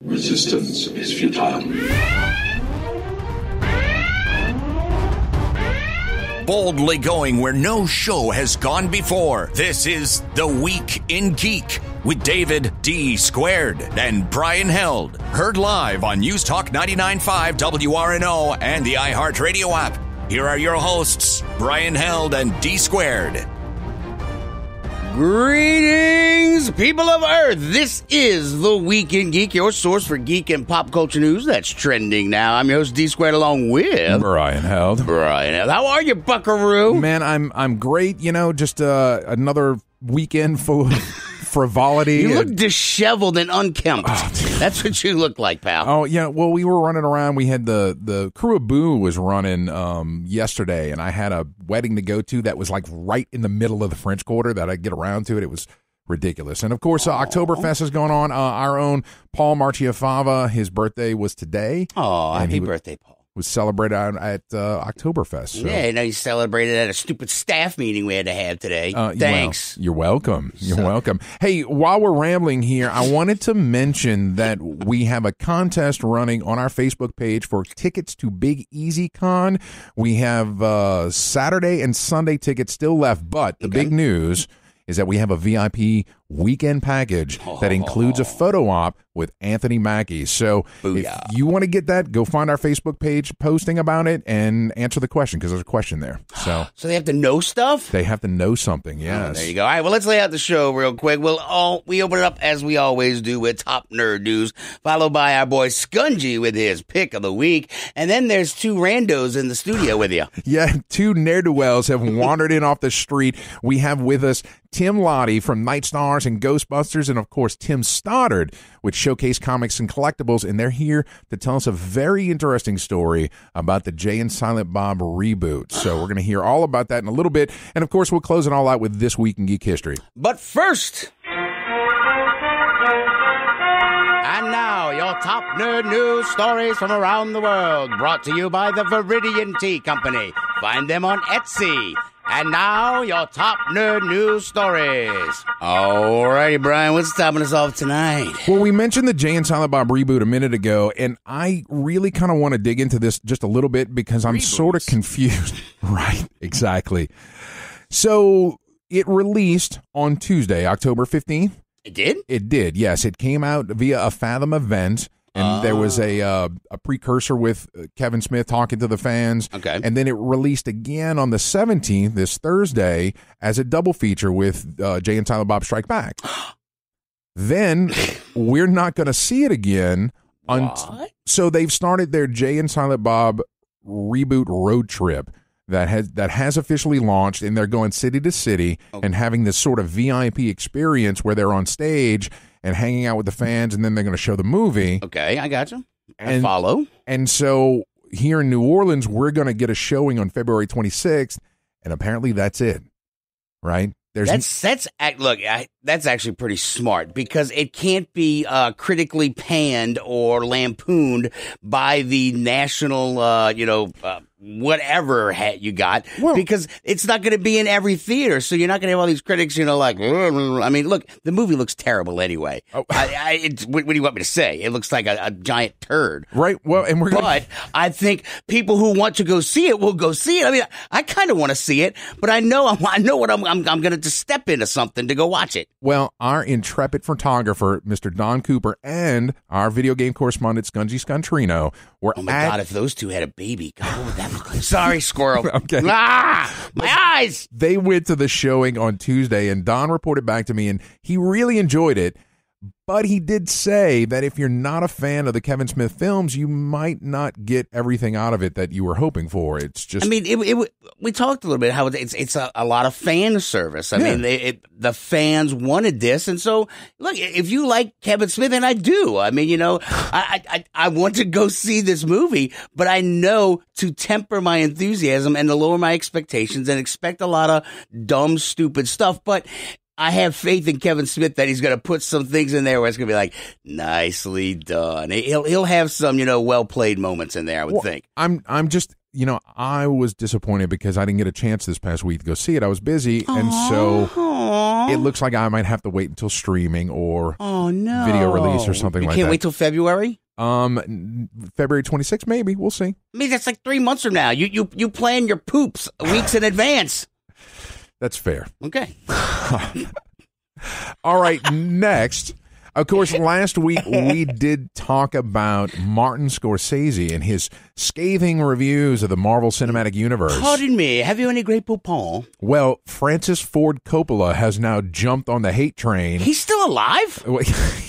Resistance is futile. Boldly going where no show has gone before. This is The Week in Geek with David D. Squared and Brian Held. Heard live on News Talk 99.5 WRNO and the iHeartRadio app. Here are your hosts, Brian Held and D. Squared. Greetings, people of Earth. This is The Week in Geek, your source for geek and pop culture news that's trending now. I'm your host, D Squared, along with Brian Held. How are you, buckaroo? Man, I'm great. You know, just another weekend full of frivolity. You look disheveled and unkempt. That's what you look like, pal. Oh, yeah. Well, we were running around. We had the crew of Boo was running yesterday, and I had a wedding to go to that was like right in the middle of the French Quarter that I'd get around to it. It was ridiculous. And, of course, Oktoberfest is going on. Our own Paul Marchiafava, his birthday was today. Oh, happy birthday, Paul. Was celebrated at Oktoberfest. So. Yeah, you celebrated at a stupid staff meeting we had to have today. Thanks. Well, you're welcome. You're welcome. Hey, while we're rambling here, I wanted to mention that we have a contest running on our Facebook page for tickets to Big Easy Con. We have Saturday and Sunday tickets still left, but the big news is that we have a VIP weekend package that includes a photo op with Anthony Mackie. So if you want to get that, go find our Facebook page posting about it and answer the question, because there's a question there. So they have to know stuff? They have to know something, yes. There you go. All right, well, let's lay out the show real quick. We open it up, as we always do, with top nerd news, followed by our boy Skungy with his pick of the week. And then there's two randos in the studio with you. Yeah, two ne'er-do-wells have wandered in off the street. We have with us Tim Lattie from Night Stars and Ghostbusters, and of course Tim Stoddard with Showcase Comics and Collectibles, and they're here to tell us a very interesting story about the Jay and Silent Bob reboot. So we're going to hear all about that in a little bit, and of course we'll close it all out with This Week in Geek History. But first, and now, your top nerd news stories from around the world, brought to you by the Viridian Tea Company. Find them on Etsy. And now, your top nerd news stories. Alrighty, Brian, what's topping us off tonight? Well, we mentioned the Jay and Silent Bob reboot a minute ago, and I really kind of want to dig into this just a little bit because I'm sort of confused. Right, exactly. So, it released on Tuesday, October 15th. It did? It did, yes. It came out via a Fathom event. And there was a precursor with Kevin Smith talking to the fans. Okay. And then it released again on the 17th, this Thursday, as a double feature with Jay and Silent Bob Strike Back. Then we're not going to see it again. So they've started their Jay and Silent Bob reboot road trip that has officially launched, and they're going city to city and having this sort of VIP experience where they're on stage and hanging out with the fans, and then they're going to show the movie. Okay, I got you. I follow. And so here in New Orleans, we're going to get a showing on February 26th, and apparently that's it, right? That's actually pretty smart, because it can't be critically panned or lampooned by the national, whatever hat you got, because it's not going to be in every theater. So you're not going to have all these critics, like, I mean, look, the movie looks terrible anyway. What do you want me to say? It looks like a giant turd. Right. Well, and but I think people who want to go see it will go see it. I mean, I kind of want to see it, but I know what I'm going to just step into something to go watch it. Well, our intrepid photographer, Mr. Don Cooper, and our video game correspondent, Skungy Scontrino, were God, if those two had a baby, God, what would that look like? Sorry, squirrel. Okay. My eyes! They went to the showing on Tuesday, and Don reported back to me, and he really enjoyed it. But he did say that if you're not a fan of the Kevin Smith films, you might not get everything out of it that you were hoping for. It's just, I mean, we talked a little bit how it's a lot of fan service. I mean, the fans wanted this, and so look, if you like Kevin Smith, and I do, I mean, I want to go see this movie, but I know to temper my enthusiasm and to lower my expectations and expect a lot of dumb, stupid stuff, but I have faith in Kevin Smith that he's going to put some things in there where it's going to be like, nicely done. He'll have some, well-played moments in there, I would think. I'm just, I was disappointed because I didn't get a chance this past week to go see it. I was busy, and so it looks like I might have to wait until streaming or no video release or something like that. You can't wait till February? February 26th, maybe. We'll see. I mean, that's like 3 months from now. You plan your poops weeks in advance. That's fair. Okay. All right, next. Of course, last week we did talk about Martin Scorsese and his scathing reviews of the Marvel Cinematic Universe. Pardon me, have you any Great Poupon? Well, Francis Ford Coppola has now jumped on the hate train. He's still alive?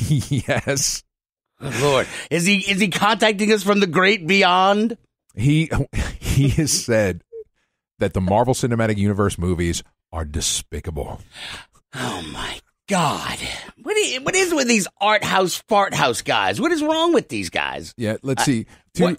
Yes. Good Lord. Is he contacting us from the great beyond? He has said that the Marvel Cinematic Universe movies are despicable. Oh, my God. What is with these art house, fart house guys? What is wrong with these guys? Yeah, let's see. To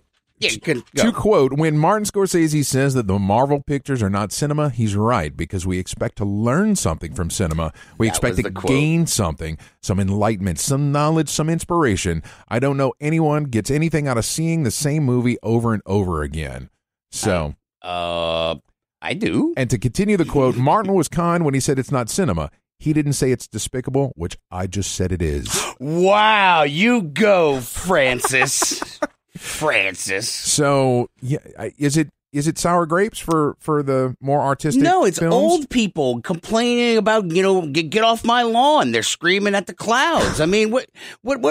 quote, when Martin Scorsese says that the Marvel pictures are not cinema, he's right, because we expect to learn something from cinema. We expect to gain something, some enlightenment, some knowledge, some inspiration. I don't know anyone gets anything out of seeing the same movie over and over again. So, I do. And to continue the quote, Martin was kind when he said it's not cinema. He didn't say it's despicable, which I just said it is. Wow, you go, Francis. Francis. So, yeah, is it sour grapes for the more artistic No, it's films? old people complaining about, get off my lawn. They're screaming at the clouds. I mean, what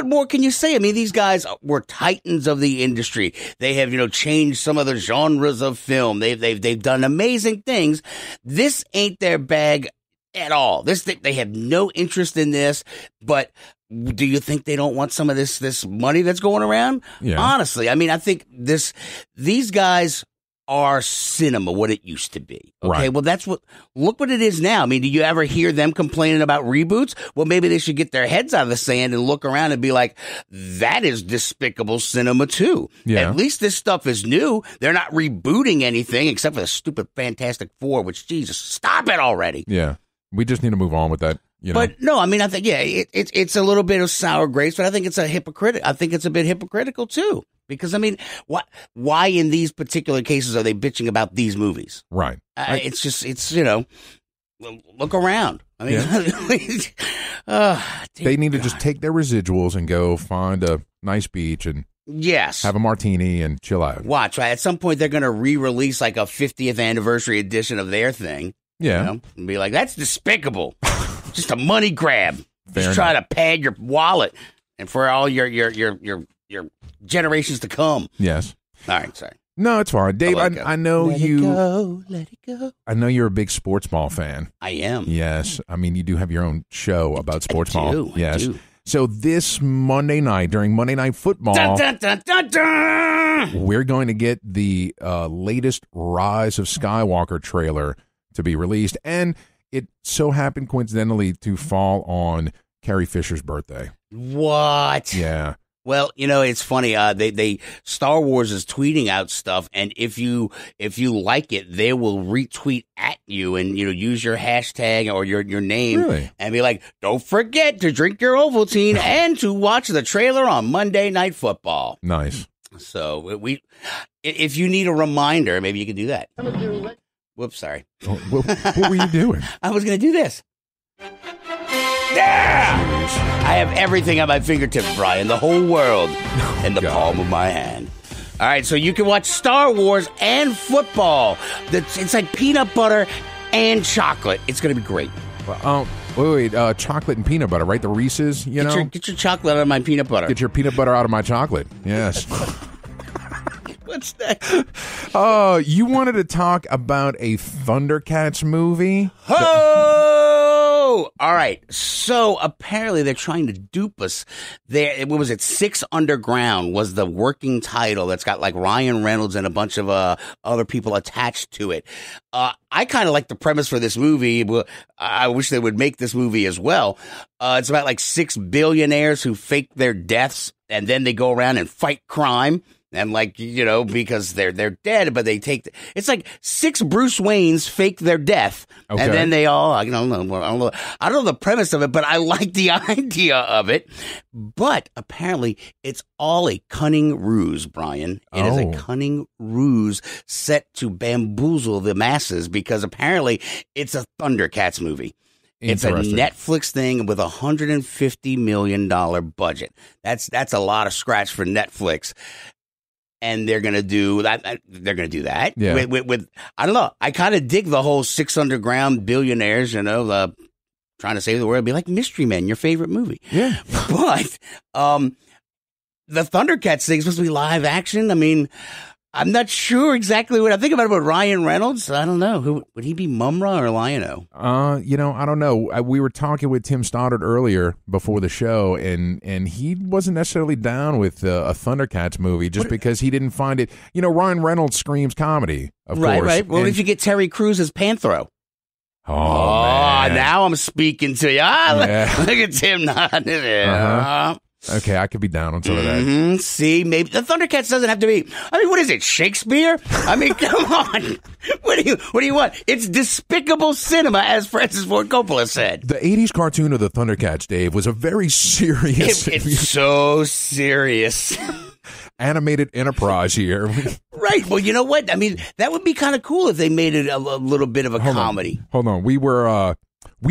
more can you say? I mean, these guys were titans of the industry. They have, changed some of the genres of film. They've done amazing things. This ain't their bag at all. They have no interest in this, but do you think they don't want some of this money that's going around? Yeah. Honestly, I mean, I think these guys are cinema, what it used to be. Okay, right. Well, look what it is now. I mean, do you ever hear them complaining about reboots? Well, maybe they should get their heads out of the sand and look around and be like, that is despicable cinema too. Yeah. At least this stuff is new. They're not rebooting anything except for the stupid Fantastic Four, which, Jesus, stop it already. Yeah. We just need to move on with that. But no, I mean, I think, it's a little bit of sour grapes, but I think it's I think it's a bit hypocritical too. Because, I mean, why in these particular cases are they bitching about these movies? Right. Look around. I mean, they need to just take their residuals and go find a nice beach and have a martini and chill out. Watch, right? At some point, they're going to re-release like a 50th anniversary edition of their thing. Yeah. And be like, that's despicable. Just a money grab. Fair Try to pad your wallet and for all your generations to come. Yes. All right, sorry. No, it's fine. Dave, I know let it go. I know you're a big sports ball fan. I am. Yes. I mean, you do have your own show about sports ball. Yes. I do. So this Monday night, during Monday Night Football, dun, dun, dun, dun! We're going to get the latest Rise of Skywalker trailer to be released, and it so happened coincidentally to fall on Carrie Fisher's birthday. What? Yeah. Well, it's funny. They Star Wars is tweeting out stuff, and if you like it, they will retweet at you and use your hashtag or your name and be like, "Don't forget to drink your Ovaltine and to watch the trailer on Monday Night Football." Nice. So if you need a reminder, maybe you can do that. Whoops, sorry. What were you doing? I was going to do this. Yeah! I have everything at my fingertips, Brian. The whole world in the palm of my hand. All right, so you can watch Star Wars and football. It's like peanut butter and chocolate. It's going to be great. Wait, chocolate and peanut butter, right? The Reese's, Get your chocolate out of my peanut butter. Get your peanut butter out of my chocolate. Yes. What's that? You wanted to talk about a Thundercats movie? Oh! All right. So apparently they're trying to dupe us. What was it? 6 Underground was the working title that's got like Ryan Reynolds and a bunch of other people attached to it. I kind of like the premise for this movie. I wish they would make this movie as well. It's about like 6 billionaires who fake their deaths and then they go around and fight crime. And because they're dead, but they it's like 6 Bruce Waynes fake their death. Okay. And then they all, I don't know the premise of it, but I like the idea of it. But apparently it's all a cunning ruse, Brian. It is a cunning ruse set to bamboozle the masses because apparently it's a Thundercats movie. It's a Netflix thing with $150 million budget. That's a lot of scratch for Netflix. And they're gonna do that. They're gonna do that. Yeah. With I don't know. I kind of dig the whole 6 underground billionaires. Trying to save the world. Be like Mystery Men, your favorite movie. Yeah. But the Thundercats thing is supposed to be live action. I mean, I'm not sure exactly what I think about Ryan Reynolds. I don't know. Who would he be, Mumra or Lion-O? I don't know. We were talking with Tim Stoddard earlier before the show, and he wasn't necessarily down with a Thundercats movie just because he didn't find it. Ryan Reynolds screams comedy, of course. Right. Well, if you get Terry Crews as Panthro. Oh, man. Now I'm speaking to you. Look at Tim nodding. Uh-huh. Okay, I could be down on some of that. See, maybe the Thundercats doesn't have to be. I mean, what is it, Shakespeare? I mean, come on. What do you want? It's despicable cinema, as Francis Ford Coppola said. The 80s cartoon of the Thundercats, Dave, was a very serious. It's so serious. Animated enterprise here. Right. Well, you know what? I mean, that would be kind of cool if they made it a little bit of a comedy. Hold on. We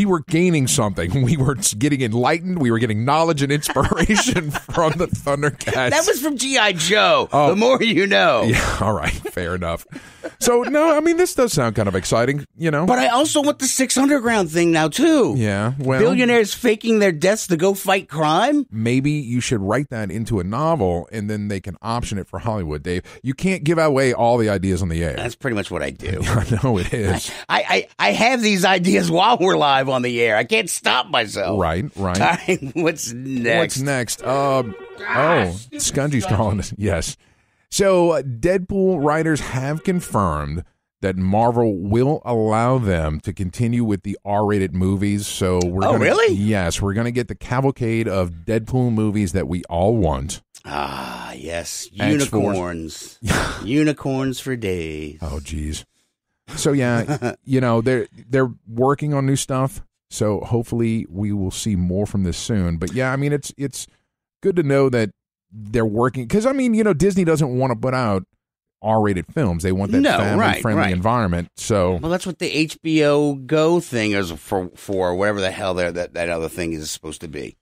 were gaining something. We were getting enlightened. We were getting knowledge and inspiration from the Thundercats. That was from G.I. Joe. The more you know. Yeah, all right. Fair enough. So, no, I mean, this does sound kind of exciting, But I also want the 6 Underground thing now, too. Yeah, well. Billionaires faking their deaths to go fight crime? Maybe you should write that into a novel, and then they can option it for Hollywood, Dave. You can't give away all the ideas on the air. That's pretty much what I do. I know it is. I have these ideas while we're live on the air. I can't stop myself. Right. All right, what's next? Skungy's calling us. Yes. So Deadpool writers have confirmed that Marvel will allow them to continue with the R-rated movies. So really? Yes, we're going to get the cavalcade of Deadpool movies that we all want. Ah, yes. Unicorns. Unicorns for days. Oh, geez. So, yeah, they're working on new stuff. So hopefully we will see more from this soon. But, yeah, I mean, it's good to know that they're working. Because, I mean, Disney doesn't want to put out R-rated films. They want that family-friendly environment. So, well, that's what the HBO Go thing is for whatever the hell that other thing is supposed to be.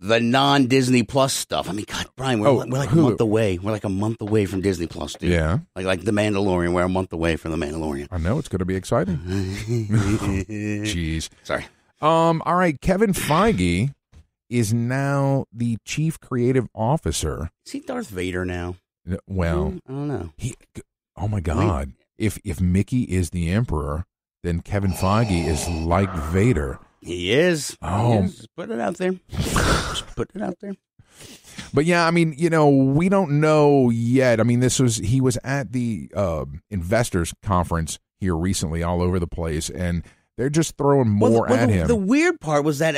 The non-Disney Plus stuff. I mean, God, Brian, we're like a month away. We're like a month away from Disney Plus, dude. Yeah. Like The Mandalorian. We're a month away from The Mandalorian. I know. It's going to be exciting. Jeez. Sorry. All right. Kevin Feige is now the chief creative officer. Is he Darth Vader now? Well, I don't know. Oh, my God. If Mickey is the emperor, then Kevin Feige is like Vader. He is. Oh. Just put it out there. Just put it out there. But yeah, I mean, we don't know yet. I mean, he was at the investors conference here recently all over the place, and they're just throwing more at him. The weird part was that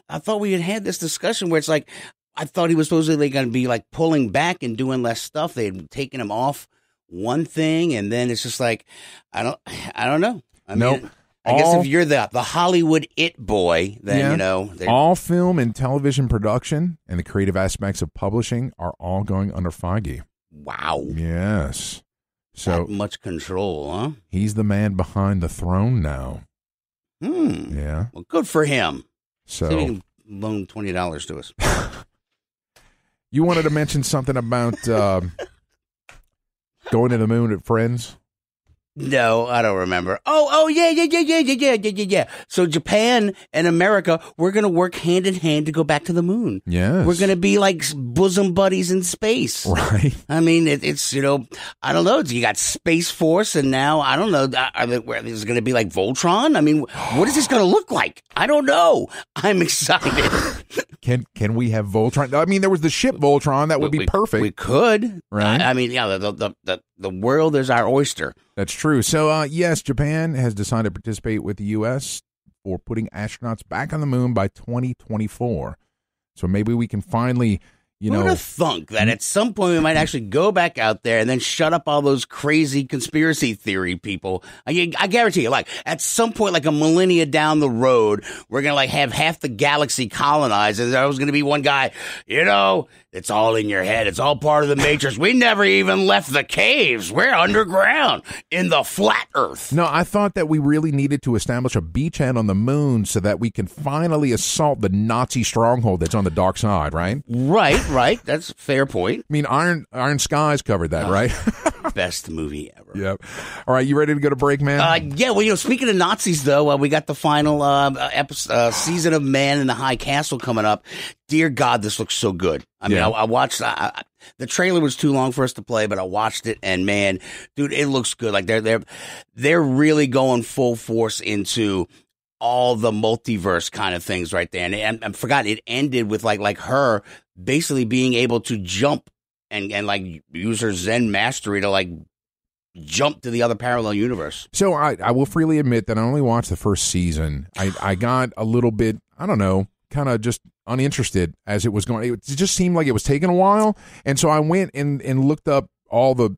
I thought we had this discussion where it's like, I thought he was supposedly going to be like pulling back and doing less stuff. They had taken him off one thing, and then it's just like, I don't know. Nope. I guess if you're the Hollywood it boy, then, all film and television production and the creative aspects of publishing are all going under Feige. Wow. Yes. So that much control, huh? He's the man behind the throne now. Yeah. Well, good for him. So he can loan $20 to us. You wanted to mention something about going to the moon at Friends? No, I don't remember. Oh, yeah. So Japan and America, we're going to work hand in hand to go back to the moon. Yes. We're going to be like bosom buddies in space. Right. I mean, it's, I don't know. You got Space Force, and now, I don't know, is it going to be like Voltron? I mean, what is this going to look like? I don't know. I'm excited. Can we have Voltron? I mean, there was the ship Voltron. That would be perfect. We could. Right. I mean, yeah, the world is our oyster. That's true. So, yes, Japan has decided to participate with the U.S. for putting astronauts back on the moon by 2024. So maybe we can finally, Who would have thunk that at some point we might actually go back out there and then shut up all those crazy conspiracy theory people? I guarantee you, like, at some point, like a millennia down the road, we're going to, like, have half the galaxy colonized, and there was going to be one guy, it's all in your head. It's all part of the Matrix. We never even left the caves. We're underground in the flat Earth. No, I thought that we really needed to establish a beachhead on the moon so that we can finally assault the Nazi stronghold that's on the dark side, right? Right. That's a fair point. I mean, Iron Skies covered that, right? Best movie ever. Yep. All right, you ready to go to break, man? Yeah, well, speaking of Nazis, though, we got the final season of Man in the High Castle coming up. Dear God, this looks so good. I mean, I watched the trailer was too long for us to play, but I watched it, and man, dude, it looks good. Like they're really going full force into all the multiverse kind of things right there. And I forgot it ended with like her basically being able to jump and like use her Zen mastery to like jump to the other parallel universe. So I will freely admit that I only watched the first season. I got a little bit, I don't know, kind of just uninterested as it was going. It just seemed like it was taking a while. And so I went and looked up all the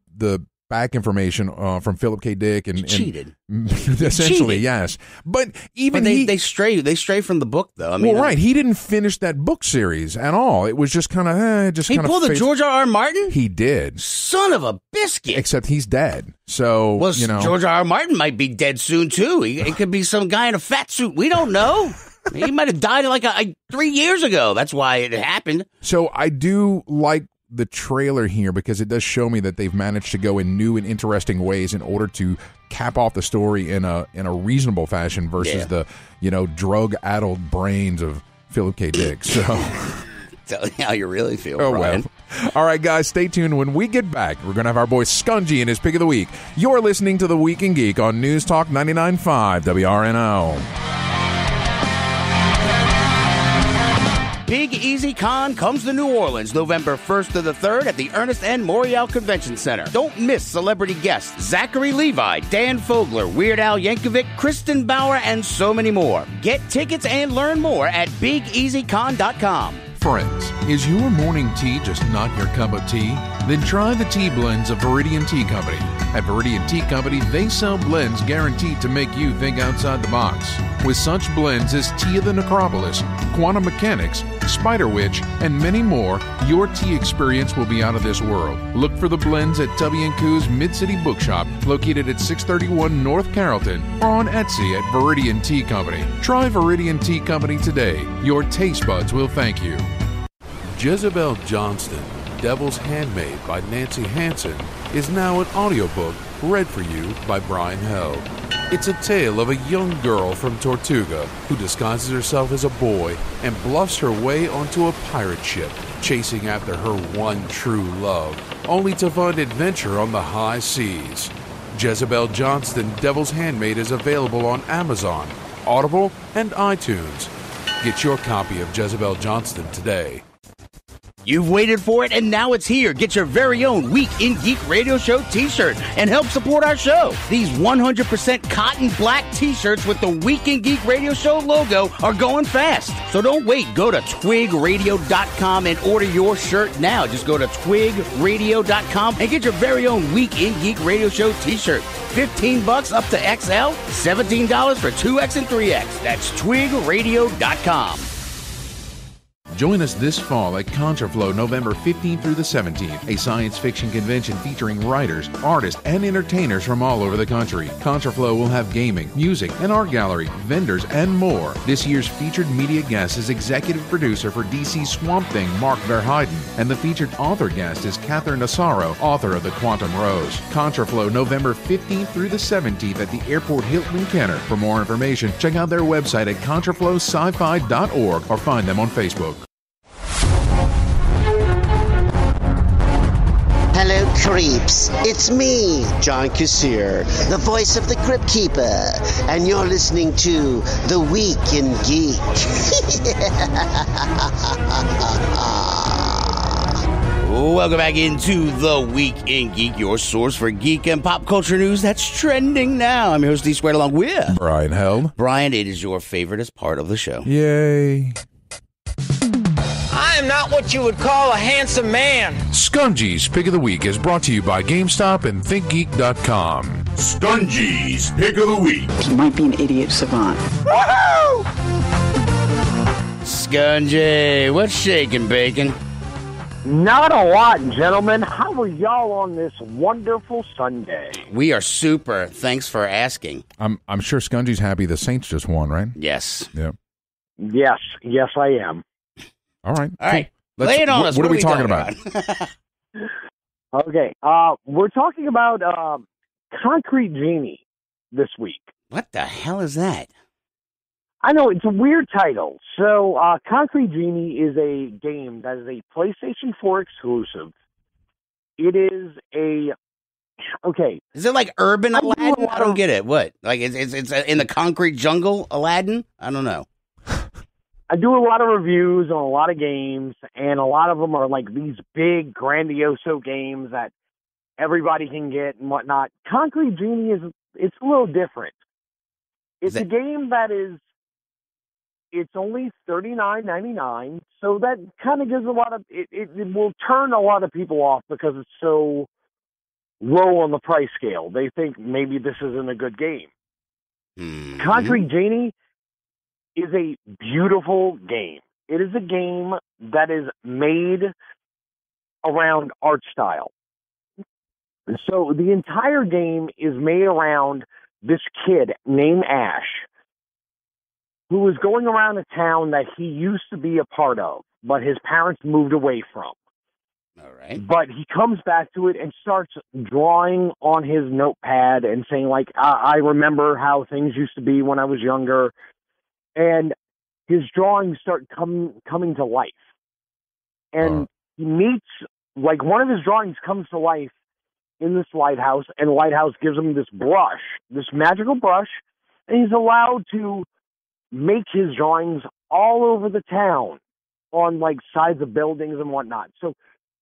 back information from Philip K. Dick and cheated. Essentially, cheated. Yes. But even they stray from the book, though. I mean, well, right. He didn't finish that book series at all. It was just kind of he pulled a George R. Martin. He did. Son of a biscuit. Except he's dead. So George R. Martin might be dead soon too. It could be some guy in a fat suit. We don't know. He might have died like 3 years ago. That's why it happened. So I do like the trailer here because it does show me that they've managed to go in new and interesting ways in order to cap off the story in a reasonable fashion versus the drug-addled brains of Philip K. Dick. So tell me how you really feel, Well. Brian. All right, guys, stay tuned. When we get back, we're going to have our boy Skungy in his Pick of the Week. You're listening to The Week in Geek on News Talk 99.5 WRNO. Big Easy Con comes to New Orleans November 1st to the 3rd at the Ernest N. Morial Convention Center. Don't miss celebrity guests Zachary Levi, Dan Fogler, Weird Al Yankovic, Kristen Bauer, and so many more. Get tickets and learn more at BigEasyCon.com. Friends, is your morning tea just not your cup of tea? Then try the tea blends of Viridian Tea Company. At Viridian Tea Company, they sell blends guaranteed to make you think outside the box. With such blends as Tea of the Necropolis, Quantum Mechanics, Spider Witch, and many more, your tea experience will be out of this world. Look for the blends at Tubby & Coo's Mid-City Bookshop, located at 631 North Carrollton, or on Etsy at Viridian Tea Company. Try Viridian Tea Company today. Your taste buds will thank you. Jezebel Johnston, Devil's Handmaid by Nancy Hansen, is now an audiobook read for you by Brian Held. It's a tale of a young girl from Tortuga who disguises herself as a boy and bluffs her way onto a pirate ship, chasing after her one true love, only to find adventure on the high seas. Jezebel Johnston, Devil's Handmaid is available on Amazon, Audible, and iTunes. Get your copy of Jezebel Johnston today. You've waited for it, and now it's here. Get your very own Week in Geek Radio Show t-shirt and help support our show. These 100% cotton black t-shirts with the Week in Geek Radio Show logo are going fast. So don't wait. Go to twigradio.com and order your shirt now. Just go to twigradio.com and get your very own Week in Geek Radio Show t-shirt. $15 up to XL, $17 for 2X and 3X. That's twigradio.com. Join us this fall at Contraflow November 15th through the 17th, a science fiction convention featuring writers, artists, and entertainers from all over the country. Contraflow will have gaming, music, an art gallery, vendors, and more. This year's featured media guest is executive producer for DC's Swamp Thing, Mark Verheiden, and the featured author guest is Catherine Asaro, author of The Quantum Rose. Contraflow November 15th through the 17th at the Airport Hilton Kenner. For more information, check out their website at contraflowsci-fi.org or find them on Facebook. Hello, creeps. It's me, John Kassir, the voice of the Crypt Keeper, and you're listening to The Week in Geek. Welcome back into The Week in Geek, your source for geek and pop culture news that's trending now. I'm your host, D Squared, along with Brian Held. Brian, it is your favoriteest part of the show. Yay. I am not what you would call a handsome man. Skungy's Pick of the Week is brought to you by GameStop and ThinkGeek.com. Skungy's Pick of the Week. He might be an idiot savant. Woohoo! Skungy, what's shaking, bacon? Not a lot, gentlemen. How are y'all on this wonderful Sunday? We are super. Thanks for asking. I'm sure Skungy's happy the Saints just won, right? Yes. Yeah. Yes, I am. All right. All right. Let's- Lay it on us. What are we talking about? Okay, we're talking about Concrete Genie this week. What the hell is that? I know, it's a weird title. So, Concrete Genie is a game that is a PlayStation 4 exclusive. It is okay. Is it like Urban I do a Aladdin? lot I don't of- get it. What? Like it's in the concrete jungle Aladdin? I don't know. I do a lot of reviews on a lot of games, and a lot of them are like these big, grandioso games that everybody can get and whatnot. Concrete Genie it's a little different. It's a game that it's only $39.99, so that kind of gives a lot of it will turn a lot of people off because it's so low on the price scale. They think maybe this isn't a good game. Mm-hmm. Concrete Genie is a beautiful game. It is a game that is made around art style. So the entire game is made around this kid named Ash, who is going around a town that he used to be a part of, but his parents moved away from. All right. But he comes back to it and starts drawing on his notepad and saying, like, I remember how things used to be when I was younger. And his drawings start coming to life. And he meets, like, one of his drawings comes to life in this lighthouse, and the lighthouse gives him this brush, this magical brush, and he's allowed to make his drawings all over the town on, like, sides of buildings and whatnot. So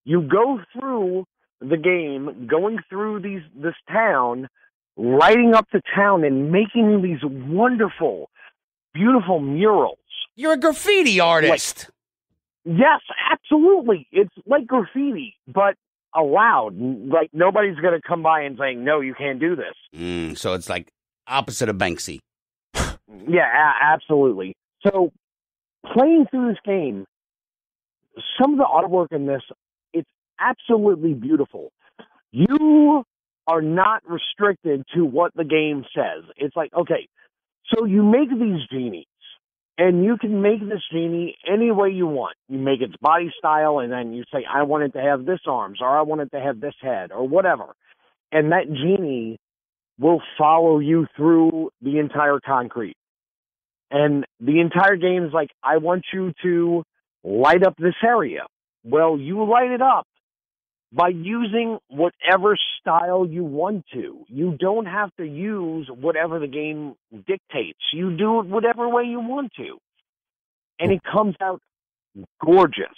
you go through the game, going through this town, lighting up the town and making these wonderful, beautiful murals. You're a graffiti artist. Yes, absolutely. It's like graffiti, but allowed. Like, nobody's going to come by and saying, no, you can't do this. So it's like opposite of Banksy. Yeah, absolutely. So playing through this game, some of the artwork in this, it's absolutely beautiful. You are not restricted to what the game says. It's like, okay, so you make these genies, and you can make this genie any way you want. You make its body style, and then you say, I want it to have this arms, or I want it to have this head, or whatever. And that genie will follow you through the entire concrete. And the entire game is like, I want you to light up this area. Well, you light it up by using whatever style you want to. You don't have to use whatever the game dictates. You do it whatever way you want to. And it comes out gorgeous.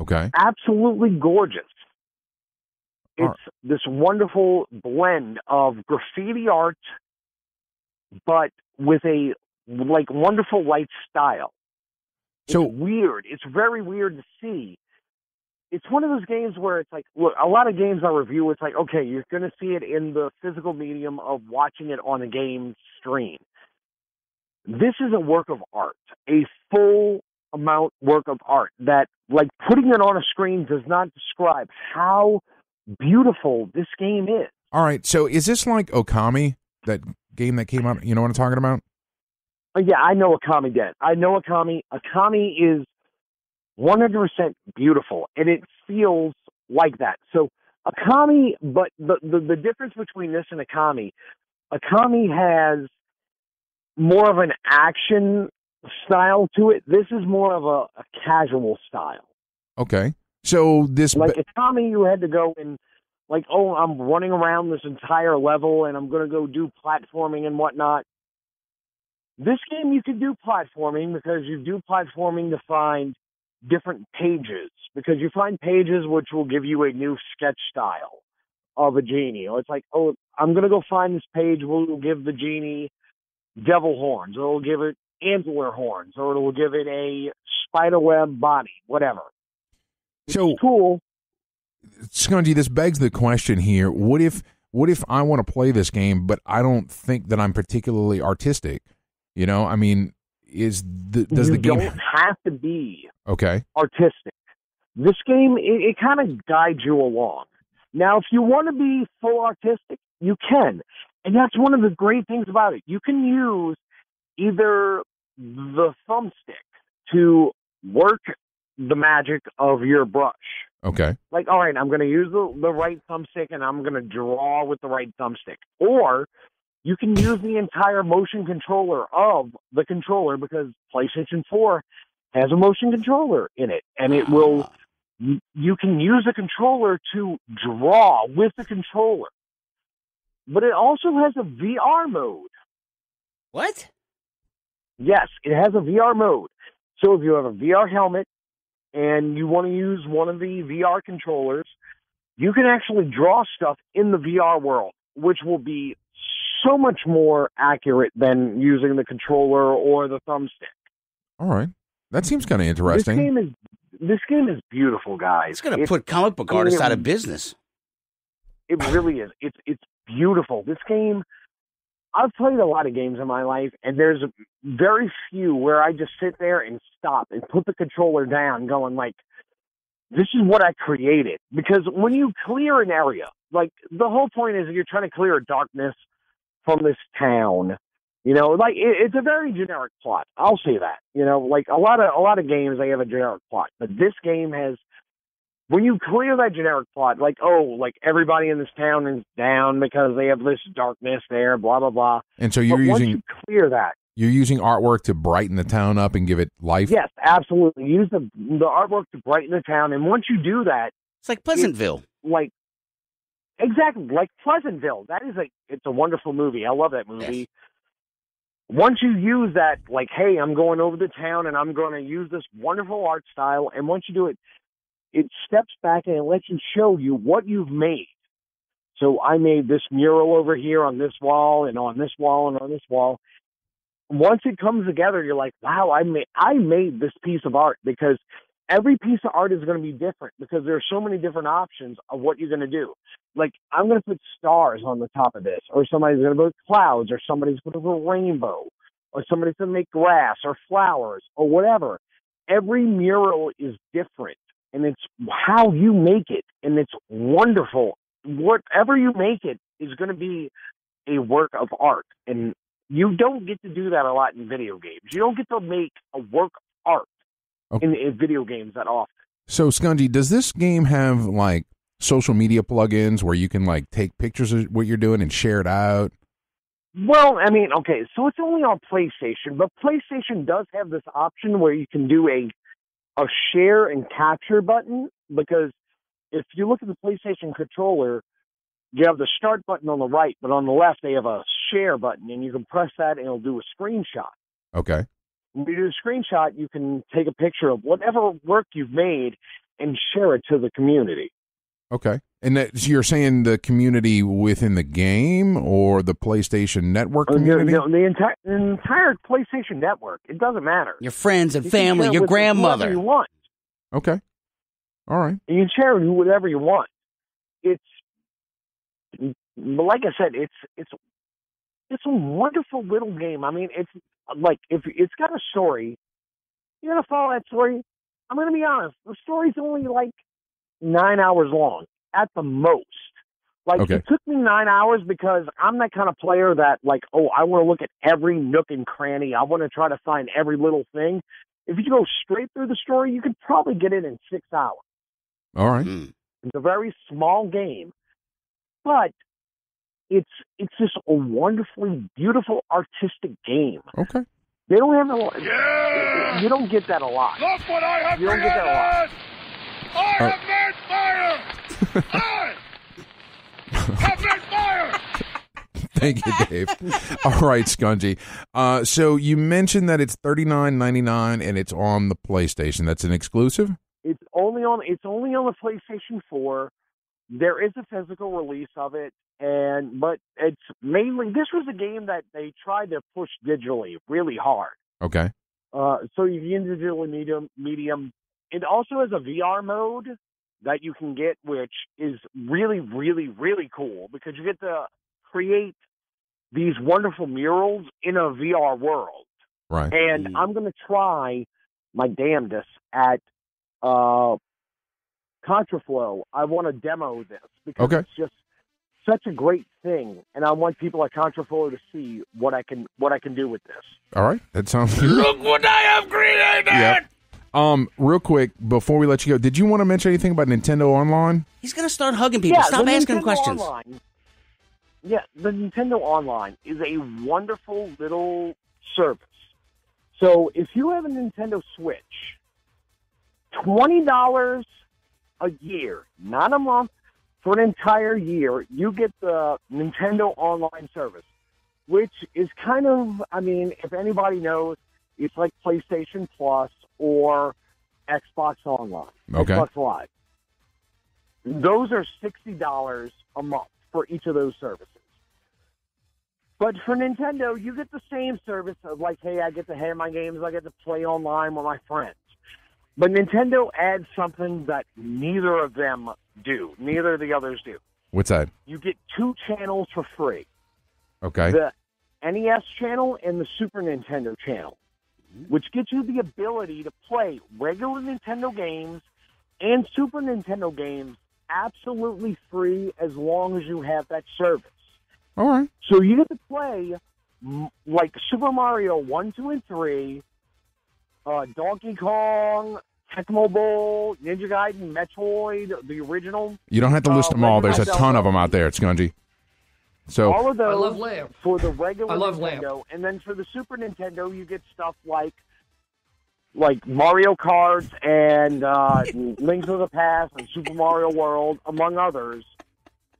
Okay. Absolutely gorgeous. It's this wonderful blend of graffiti art, but with a like wonderful light style. It's weird. It's very weird to see. It's one of those games where it's like, look, a lot of games I review, it's like, okay, you're going to see it in the physical medium of watching it on a game screen. This is a work of art, a full amount work of art that, like, putting it on a screen does not describe how beautiful this game is. All right, so is this like Okami, that game that came out? You know what I'm talking about? Yeah, I know Okami did. I know Okami. Okami is 100% beautiful, and it feels like that. So Okami, but the difference between this and Okami has more of an action style to it. This is more of a casual style. Okay. So this... Like Okami, you had to go and, like, oh, I'm running around this entire level, and I'm going to go do platforming and whatnot. This game, you can do platforming because you do platforming to find different pages, because you find pages which will give you a new sketch style of a genie. Or it's like, oh, I'm going to go find this page where it'll give the genie devil horns, or it'll give it antler horns, or it'll give it a spiderweb body, whatever. So cool. Skungy, this begs the question here. What if I want to play this game, but I don't think that I'm particularly artistic? You know, I mean, does the game... You don't have to be okay artistic. This game, it kind of guides you along. Now, if you want to be full artistic, you can. And that's one of the great things about it. You can use either the thumbstick to work the magic of your brush. Okay. Like, all right, I'm going to use the right thumbstick and I'm going to draw with the right thumbstick. Or you can use the entire motion controller of the controller, because PlayStation 4 has a motion controller in it. And it will, you can use the controller to draw with the controller. But it also has a VR mode. What? Yes, it has a VR mode. So if you have a VR helmet and you want to use one of the VR controllers, you can actually draw stuff in the VR world, which will be so much more accurate than using the controller or the thumbstick. All right. That seems kind of interesting. This game is beautiful, guys. It's going to put comic book artists out of business. It really is. It's beautiful. This game, I've played a lot of games in my life, and there's very few where I just sit there and stop and put the controller down going like, this is what I created. Because when you clear an area, like the whole point is you're trying to clear darkness from this town. You know, like it's a very generic plot. I'll say that. You know, like a lot of games, they have a generic plot, but this game has. When you clear that generic plot, like, oh, like everybody in this town is down because they have this darkness there, blah, blah, blah. And so once you clear that. You're using artwork to brighten the town up and give it life? Yes, absolutely. Use the artwork to brighten the town. And once you do that. It's like Pleasantville. Exactly, like Pleasantville. It's a wonderful movie. I love that movie. Yes. Once you use that, like, hey, I'm going over the town and I'm going to use this wonderful art style. And once you do it, it steps back and it lets you show you what you've made. So I made this mural over here on this wall and on this wall and on this wall. Once it comes together, you're like, wow, I made this piece of art, because every piece of art is going to be different because there are so many different options of what you're going to do. Like, I'm going to put stars on the top of this, or somebody's going to put clouds, or somebody's going to put a rainbow, or somebody's going to make grass or flowers or whatever. Every mural is different. And it's how you make it, and it's wonderful. Whatever you make it is going to be a work of art, and you don't get to do that a lot in video games. You don't get to make a work of art in video games that often. So, Skungy, does this game have, like, social media plugins where you can, like, take pictures of what you're doing and share it out? Well, I mean, okay, so it's only on PlayStation, but PlayStation does have this option where you can do a share and capture button, because if you look at the PlayStation controller, you have the start button on the right, but on the left they have a share button, and you can press that and it'll do a screenshot. Okay. When you do a screenshot, you can take a picture of whatever work you've made and share it to the community. Okay. And so you're saying the community within the game or the PlayStation Network community? The entire PlayStation Network. It doesn't matter. Your friends and family, your grandmother. You want. Okay. All right. You can share it whatever you want. Like I said, it's a wonderful little game. I mean, it's like, if it's got a story, you're going to follow that story. I'm going to be honest. The story's only like 9 hours long at the most. Like, okay. It took me 9 hours because I'm that kind of player that, like, oh, I want to look at every nook and cranny. I want to try to find every little thing. If you go straight through the story, you could probably get it in 6 hours. All right. It's a very small game, but it's just a wonderfully beautiful artistic game. Okay. They don't have a lot. Yeah! You don't get that a lot. Look what I have You don't get that a lot. I have made fire! I have made fire! Thank you, Dave. All right, Skungy. So you mentioned that it's $39.99 and it's on the PlayStation. That's an exclusive? It's only on the PlayStation 4. There is a physical release of it, but it's mainly, this was a game that they tried to push digitally really hard. Okay. So you can digitally medium, it also has a VR mode that you can get, which is really, really, really cool because you get to create these wonderful murals in a VR world. Right. And I'm going to try my damnedest at Contraflow. I want to demo this because it's just such a great thing, and I want people at Contraflow to see what I can do with this. All right, that sounds good. Look what I have created! Yep. Real quick, before we let you go, did you want to mention anything about Nintendo Online? He's going to start hugging people. Stop asking questions. The Nintendo Online is a wonderful little service. So if you have a Nintendo Switch, $20 a year, not a month, for an entire year, you get the Nintendo Online service, which is kind of, I mean, if anybody knows, it's like PlayStation Plus or Xbox Online, Xbox Live. Those are $60 a month for each of those services. But for Nintendo, you get the same service of like, hey, I get to have my games, I get to play online with my friends. But Nintendo adds something that neither of them do. Neither of the others do. What's that? You get 2 channels for free. Okay. The NES channel and the Super Nintendo channel, which gives you the ability to play regular Nintendo games and Super Nintendo games absolutely free as long as you have that service. All right. So you get to play like Super Mario 1, 2, and 3, Donkey Kong, Tecmo Bowl, Ninja Gaiden, Metroid, the original. You don't have to list them all. There's a ton of them out there, Skungy. So all of those I love Lamp. For the regular Nintendo, Lamp. and then for the Super Nintendo, you get stuff like Mario Kart and Link to the Past and Super Mario World, among others.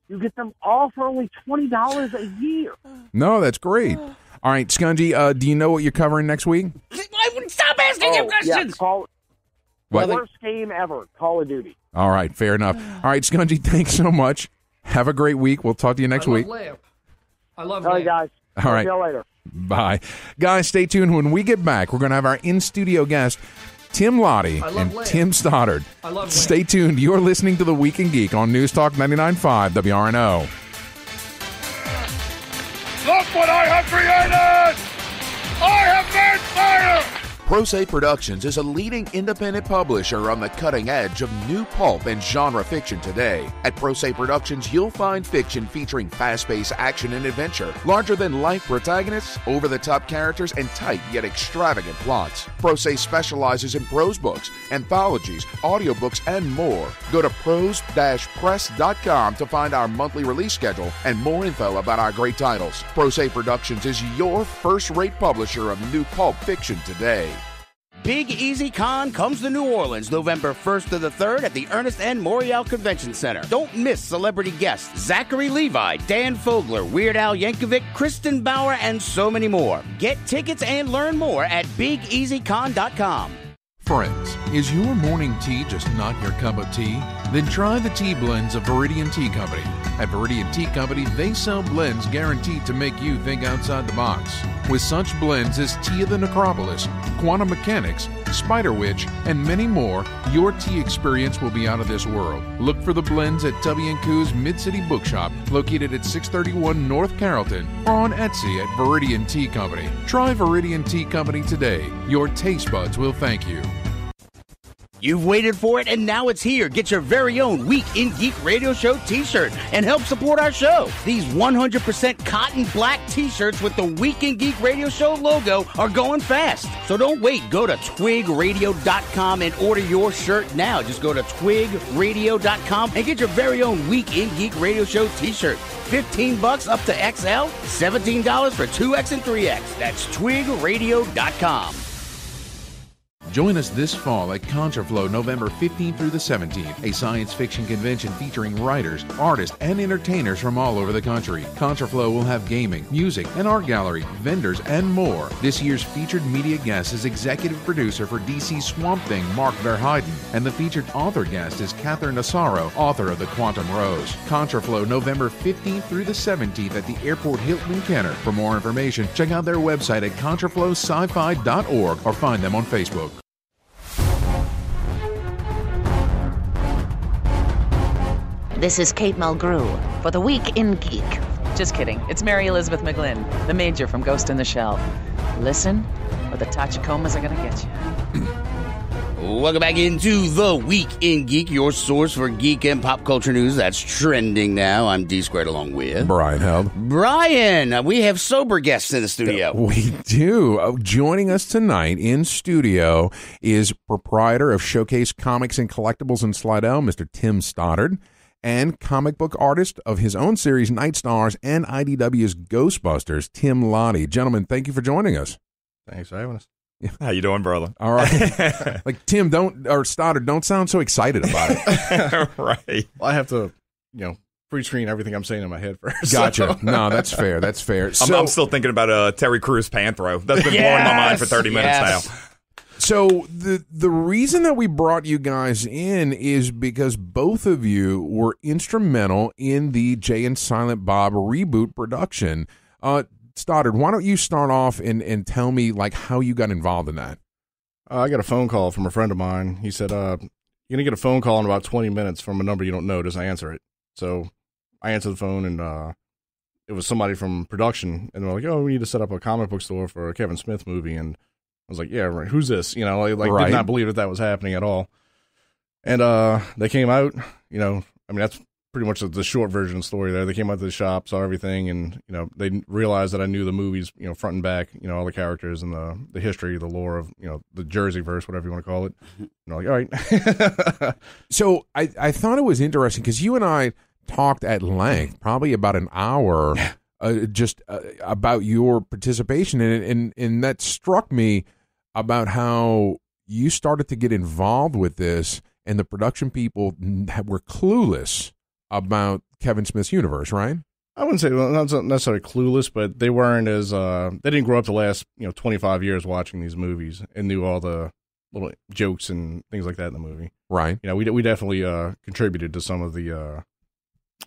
You get them all for only $20 a year. No, that's great. All right, Skungy, do you know what you're covering next week? Stop asking him questions. What? Worst game ever, Call of Duty. All right, fair enough. All right, Skungy, thanks so much. Have a great week. We'll talk to you next week. I love All right, guys. All right. See you later. Bye. Guys, stay tuned. When we get back, we're going to have our in-studio guest, Tim Lattie and Tim Stoddard. Stay tuned. You're listening to The Week in Geek on News Talk 99.5 WRNO. Look what I have created! I have made fire! ProSe Productions is a leading independent publisher on the cutting edge of new pulp and genre fiction today. At ProSe Productions, you'll find fiction featuring fast-paced action and adventure, larger-than-life protagonists, over-the-top characters, and tight yet extravagant plots. ProSe specializes in prose books, anthologies, audiobooks, and more. Go to prose-press.com to find our monthly release schedule and more info about our great titles. ProSe Productions is your first-rate publisher of new pulp fiction today. Big Easy Con comes to New Orleans November 1st to the 3rd at the Ernest N. Morial Convention Center. Don't miss celebrity guests Zachary Levi, Dan Fogler, Weird Al Yankovic, Kristen Bauer, and so many more. Get tickets and learn more at BigEasyCon.com. Friends, is your morning tea just not your cup of tea? Then try the tea blends of Viridian Tea Company. At Viridian Tea Company, they sell blends guaranteed to make you think outside the box. With such blends as Tea of the Necropolis, Quantum Mechanics, Spider Witch, and many more, your tea experience will be out of this world. Look for the blends at Tubby & Coo's Mid-City Bookshop, located at 631 North Carrollton, or on Etsy at Viridian Tea Company. Try Viridian Tea Company today. Your taste buds will thank you. You've waited for it, and now it's here. Get your very own Week in Geek Radio Show t-shirt and help support our show. These 100% cotton black t-shirts with the Week in Geek Radio Show logo are going fast. So don't wait. Go to twigradio.com and order your shirt now. Just go to twigradio.com and get your very own Week in Geek Radio Show t-shirt. $15 up to XL, $17 for 2X and 3X. That's twigradio.com. Join us this fall at Contraflow November 15th through the 17th, a science fiction convention featuring writers, artists, and entertainers from all over the country. Contraflow will have gaming, music, an art gallery, vendors, and more. This year's featured media guest is executive producer for DC's Swamp Thing, Mark Verheiden, and the featured author guest is Catherine Asaro, author of The Quantum Rose. Contraflow November 15th through the 17th at the Airport Hilton in Kenner. For more information, check out their website at contraflowsci-fi.org or find them on Facebook. This is Kate Mulgrew for the Week in Geek. Just kidding. It's Mary Elizabeth McGlynn, the Major from Ghost in the Shell. Listen, or the Tachicomas are going to get you. Welcome back into the Week in Geek, your source for geek and pop culture news that's trending now. I'm D Squared along with Brian Held. Brian, we have sober guests in the studio. We do. Joining us tonight in studio is proprietor of Showcase Comics and Collectibles in Slidell, Mr. Tim Stoddard, and comic book artist of his own series, Night Stars, and IDW's Ghostbusters, Tim Lattie. Gentlemen, thank you for joining us. Thanks for having us. How you doing, brother? All right. Like, Tim, Stoddard, don't sound so excited about it. Right. Well, I have to, pre-screen everything I'm saying in my head first. Gotcha. No, that's fair. That's fair. So, I'm still thinking about Terry Crews Panthro. That's been blowing my mind for 30 minutes now. So the reason that we brought you guys in is because both of you were instrumental in the Jay and Silent Bob reboot production. Stoddard, why don't you start off and tell me like how you got involved in that? I got a phone call from a friend of mine. He said, you're going to get a phone call in about 20 minutes from a number you don't know. Does I answer it? So I answered the phone, and it was somebody from production, and they're like, oh, we need to set up a comic book store for a Kevin Smith movie. And I was like, yeah, right. Who's this? Did not believe that was happening at all. And they came out, that's pretty much the short version of the story there. They came out to the shop, saw everything, and, they realized that I knew the movies, front and back, all the characters and the history, the lore of, the Jersey verse, whatever you want to call it. And I'm like, all right. So I thought it was interesting because you and I talked at length, probably about an hour, about your participation in it, and that struck me about how you started to get involved with this, and the production people were clueless about Kevin Smith's universe, right? I wouldn't say not necessarily clueless, but they weren't as they didn't grow up the last 25 years watching these movies and knew all the little jokes and things like that in the movie. Right. We definitely contributed to some of the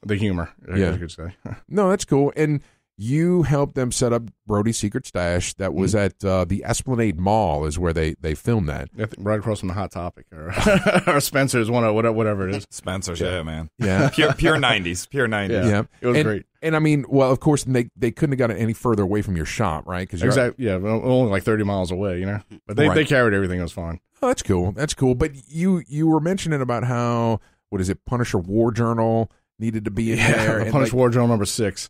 humor. Yeah. I could say. No, that's cool. And you helped them set up Brody's Secret Stash. That was at the Esplanade Mall is where they filmed that. I think right across from the Hot Topic or Spencer's, whatever it is. Spencer's, yeah, man. Yeah. Pure 90s. Pure 90s. Yeah. It was great. And I mean, well, of course, they couldn't have gotten any further away from your shop, right? Exactly. Yeah, only like 30 miles away, But they carried everything. It was fine. Oh, that's cool. That's cool. But you were mentioning about how, Punisher War Journal needed to be in there. Punisher War Journal number 6.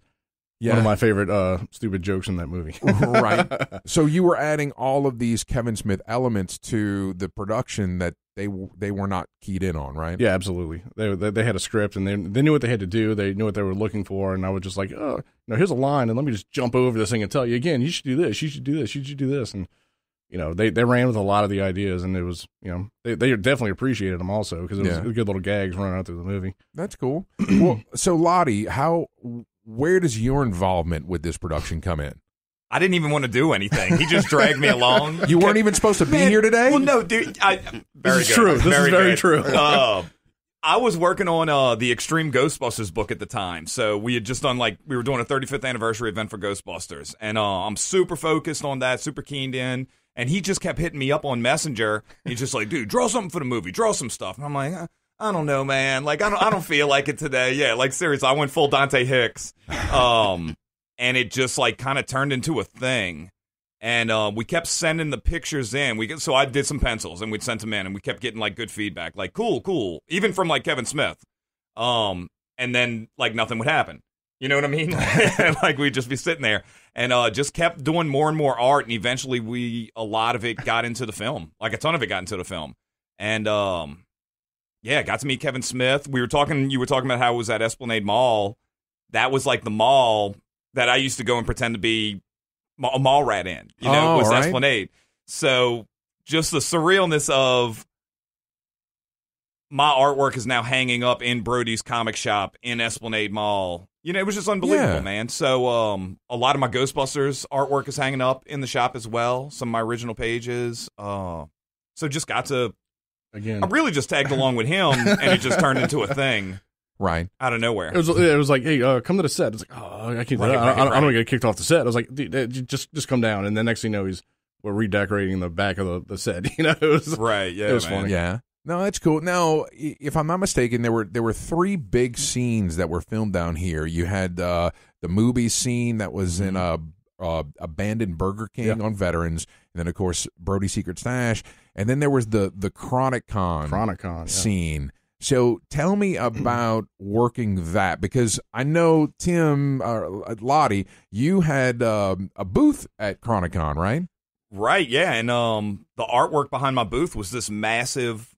Yeah. One of my favorite stupid jokes in that movie. Right. So you were adding all of these Kevin Smith elements to the production that they were not keyed in on, right? Yeah, absolutely. They had a script, and they knew what they had to do. They knew what they were looking for, and I was just like, oh, here's a line, and let me just jump over this thing and tell you again, you should do this, you should do this, you should do this. And, they ran with a lot of the ideas, and it was, they definitely appreciated them also, because it was good little gags running out through the movie. That's cool. Well, so Lattie, where does your involvement with this production come in? I didn't even want to do anything. He just dragged me along. You weren't even supposed to be here today? Well, no, dude. This is true. This is very true. I was working on the Extreme Ghostbusters book at the time. So we had just done, we were doing a 35th anniversary event for Ghostbusters. And I'm super focused on that, super keened in. And he just kept hitting me up on Messenger. He's just like, dude, draw something for the movie. Draw some stuff. And I'm like, I don't know, man. I don't feel like it today. Yeah, seriously, I went full Dante Hicks. And it just kind of turned into a thing. And we kept sending the pictures in. So I did some pencils and we'd sent them in, and we kept getting good feedback. Cool. Even from Kevin Smith. And then nothing would happen. You know what I mean? We'd just be sitting there and just kept doing more and more art. And eventually a lot of it got into the film. A ton of it got into the film. And yeah, got to meet Kevin Smith. You were talking about how it was at Esplanade Mall. That was the mall that I used to go and pretend to be a mall rat in. It was right. Esplanade. So just the surrealness of my artwork is now hanging up in Brody's comic shop in Esplanade Mall. It was just unbelievable, man. So a lot of my Ghostbusters artwork is hanging up in the shop as well. Some of my original pages. So just got to... Again, I really just tagged along with him, and it just turned into a thing, right, out of nowhere. It was like, hey, come to the set. It's like, oh, I can't. I don't want to get kicked off the set. I was like, dude, just come down. And then next thing you know, we're redecorating the back of the set. It was right. Yeah, it was man. funny. Yeah. No, that's cool. Now, if I'm not mistaken, there were 3 big scenes that were filmed down here. You had the movie scene that was in a abandoned Burger King on Veterans, and then of course Brody's Secret Stash, and then there was the Chronicon scene. So tell me about working that, because I know Tim Lattie, you had a booth at Chronicon, right? Right, yeah, and the artwork behind my booth was this massive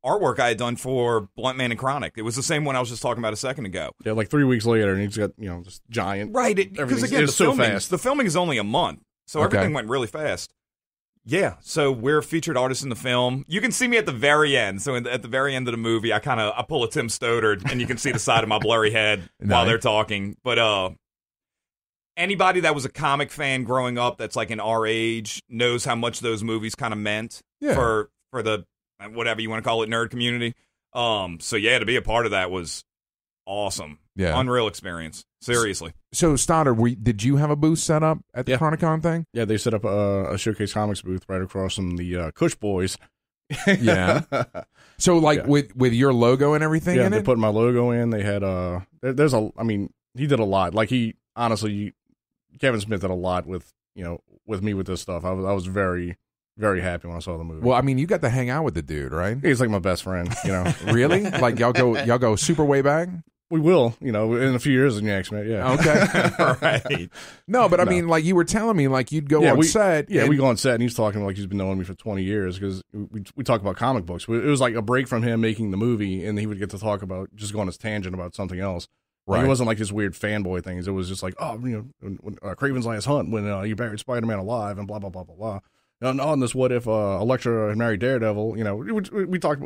artwork I had done for Blunt Man and Chronic. It was the same one I was just talking about a second ago. Yeah, like 3 weeks later, and he's got this giant. Right, because again, the filming is only a month, so everything went really fast. Yeah, so we're featured artists in the film. You can see me at the very end. So at the very end of the movie, I pull a Tim Stoddard, and you can see the side of my blurry head while they're talking. But anybody that was a comic fan growing up that's like in our age knows how much those movies kind of meant for the whatever you want to call it, nerd community. So yeah, to be a part of that was awesome. Yeah, unreal experience. Seriously. So Stoddard, did you have a booth set up at the Chronicon thing? Yeah, they set up a Showcase Comics booth right across from the Kush Boys. Yeah. So with your logo and everything in it? Yeah, they put my logo in. They had he did a lot. Like Kevin Smith did a lot with me with this stuff. I was very, very happy when I saw the movie. Well, I mean, you got to hang out with the dude, right? He's like my best friend, Really? Like y'all go super way back? We will, in a few years in the X-Men, yeah. Okay. Right. No, but I mean, like you were telling me, like you'd go on set. Yeah, we go on set, and he's talking like he's been knowing me for 20 years, because we talk about comic books. It was like a break from him making the movie, and he would get to talk about, just go on his tangent about something else. Right. Like, it wasn't like this weird fanboy thing. It was just like, when Craven's Last Hunt, when he buried Spider-Man alive, and blah, blah, blah, blah, blah. And on this, what if Elektra had married Daredevil? We talked,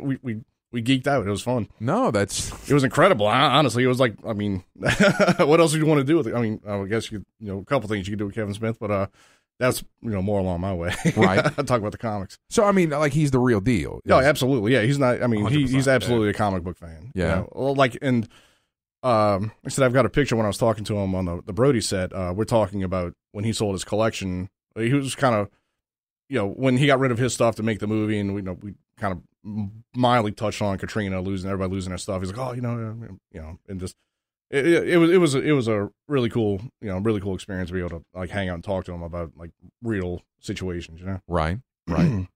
we geeked out. It was fun. No, it was incredible. Honestly, it was like, I mean, what else would you want to do with it? I mean, I guess you could, a couple things you could do with Kevin Smith, but that's more along my way. Right. I talk about the comics. So I mean, like, he's the real deal. Oh, absolutely. Yeah, he's not. I mean, he's absolutely a comic book fan. Yeah. Like, and I said I've got a picture when I was talking to him on the Brody set. We're talking about when he sold his collection. He was kind of, when he got rid of his stuff to make the movie, and we kind of mildly touched on Katrina everybody losing their stuff. He's like, and just it was a really cool, really cool experience to be able to like hang out and talk to him about like real situations, Right.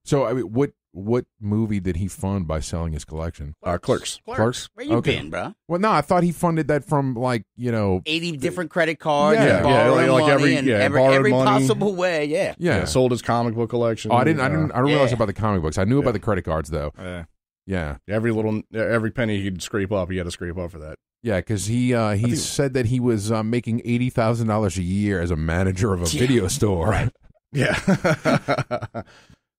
So I mean, what movie did he fund by selling his collection? Clerks. Where you been, bro? Well, no, I thought he funded that from 80 different credit cards, like money every money. Possible way. Yeah. Sold his comic book collection. Oh, I didn't realize about the comic books. I knew about the credit cards though. Yeah. Every penny he'd scrape up, he had to scrape up for that. Yeah, because he said that he was making $80,000 a year as a manager of a video store. Right. Yeah.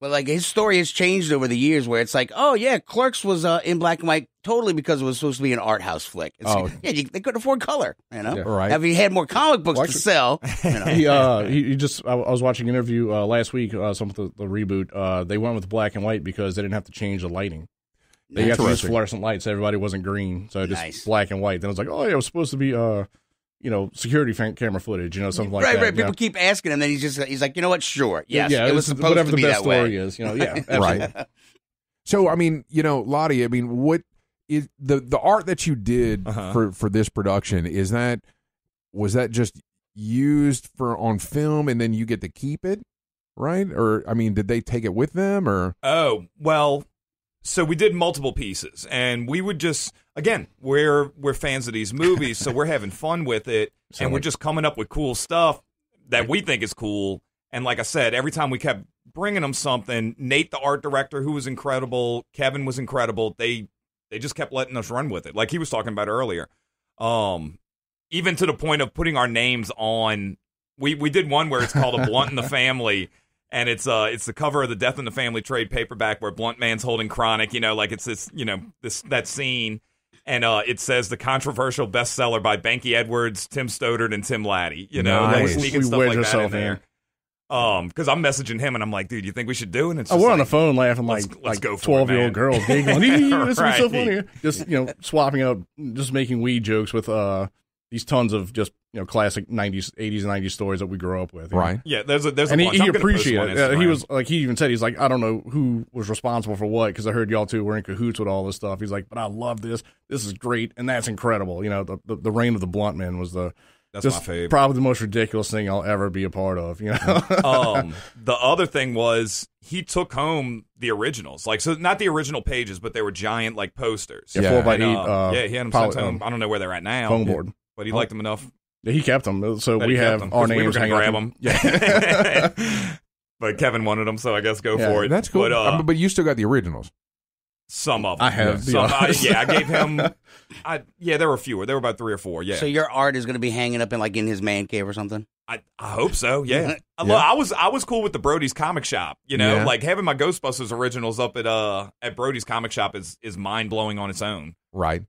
But like his story has changed over the years, where it's like, oh yeah, Clerks was in black and white totally because it was supposed to be an art house flick. They couldn't afford color, Right. If he had more comic books to sell, he just. I was watching an interview last week. Some of the reboot. They went with black and white because they didn't have to change the lighting. They had to use fluorescent lights. Everybody wasn't green, so just black and white. Then I was like, oh yeah, it was supposed to be security camera footage, something like that. Right. People keep asking him, then he's like, you know what? Sure, yes, it was supposed to be that way. Whatever the best story is, Right. So I mean, Lattie, I mean, what is the art that you did for this production? Was that just used on film, and then you get to keep it, right? Or I mean, did they take it with them, or? Oh well. So we did multiple pieces, and we would just, again, we're fans of these movies, so we're having fun with it, and we're just coming up with cool stuff that we think is cool. And like I said, every time we kept bringing them something, Nate, the art director, who was incredible, Kevin was incredible, they just kept letting us run with it, like he was talking about earlier. Even to the point of putting our names on, we did one where it's called A Blunt in the Family. And it's the cover of the Death in the Family trade paperback where Blunt Man's holding Chronic, like it's this, that scene. And it says the controversial bestseller by Banky Edwards, Tim Stoddard, and Tim Lattie. Nice. Sneaking stuff like that in there. Because I'm messaging him and I'm like, dude, you think we should do it? And it's we're on the phone laughing like 12-year-old girls giggling. This is so funny. Just swapping up, just making weed jokes with these tons of just classic 90s, 80s, and 90s stories that we grew up with. Right. Yeah, there's a and bunch. he appreciated it. He was like, he even said, he's like, I don't know who was responsible for what, because I heard y'all two were in cahoots with all this stuff. He's like, but I love this. This is great, and that's incredible. The reign of the Blunt Men was that's my favorite. Probably the most ridiculous thing I'll ever be a part of. The other thing was he took home the originals, so not the original pages, but they were giant posters. Yeah, 4x8. He had them sent home. I don't know where they're at now. Foam board, but he liked them enough. Yeah, he kept them, so we have our names. We were going to grab them. Yeah. But Kevin wanted them, so I guess go for it. That's cool. But you still got the originals. Some of them. I have. I gave him. There were fewer. There were about 3 or 4. Yeah. So your art is going to be hanging up in his man cave or something? I hope so. Yeah. I was cool with the Brody's Comic Shop. Having my Ghostbusters originals up at Brody's Comic Shop is mind blowing on its own. Right.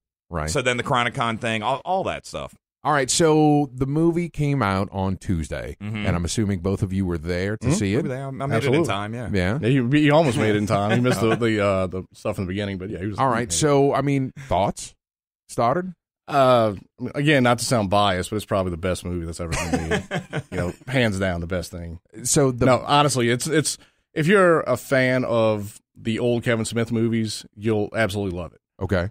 So then the Chronicon thing, all that stuff. All right, so the movie came out on Tuesday, and I'm assuming both of you were there to see it. We were there. I made it in time, yeah. He almost made it in time. He missed the stuff in the beginning, but yeah, he was. All right, so, thoughts? Stoddard? Again, not to sound biased, but it's probably the best movie that's ever been made. Hands down, the best thing. So no, honestly, it's if you're a fan of the old Kevin Smith movies, you'll absolutely love it. Okay.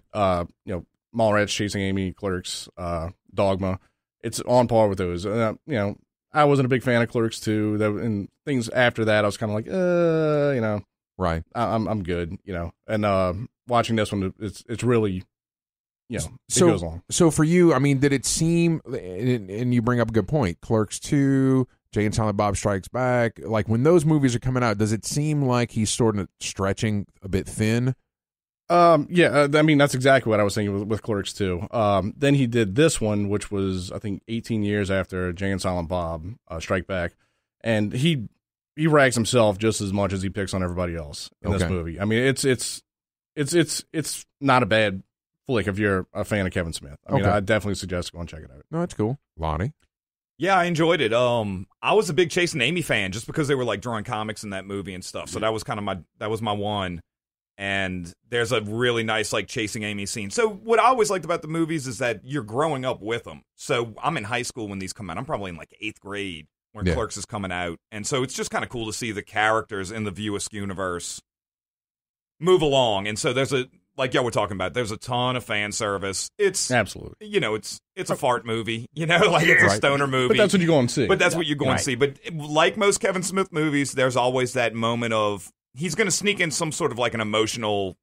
Mallrats, Chasing Amy, Clerks, Dogma. It's on par with those. I wasn't a big fan of Clerks 2. And things after that, I was kind of like, right. I'm good, And watching this one, it's really, it goes along. So for you, did it seem, and you bring up a good point, Clerks 2, Jay and Silent Bob Strikes Back, when those movies are coming out, does it seem like he's sort of stretching a bit thin? That's exactly what I was thinking with Clerks 2. Then he did this one, which was, I think, 18 years after Jay and Silent Bob Strike Back, and he rags himself just as much as he picks on everybody else in this movie. It's not a bad flick if you're a fan of Kevin Smith. I definitely suggest going and check it out. No, that's cool. Lattie? Yeah, I enjoyed it. I was a big Chasing Amy fan just because they were drawing comics in that movie and stuff. So that was kind of my one. And there's a really nice Chasing Amy scene. So what I always liked about the movies is that you're growing up with them. So I'm in high school when these come out. I'm probably in 8th grade when Clerks is coming out. And so it's just kind of cool to see the characters in the View Askew universe move along. And so there's we're talking about, there's a ton of fan service. It's absolutely, it's a fart movie, it's a stoner movie. But that's what you go and see. But that's what you go and see. But like most Kevin Smith movies, there's always that moment of, he's going to sneak in some sort of an emotional,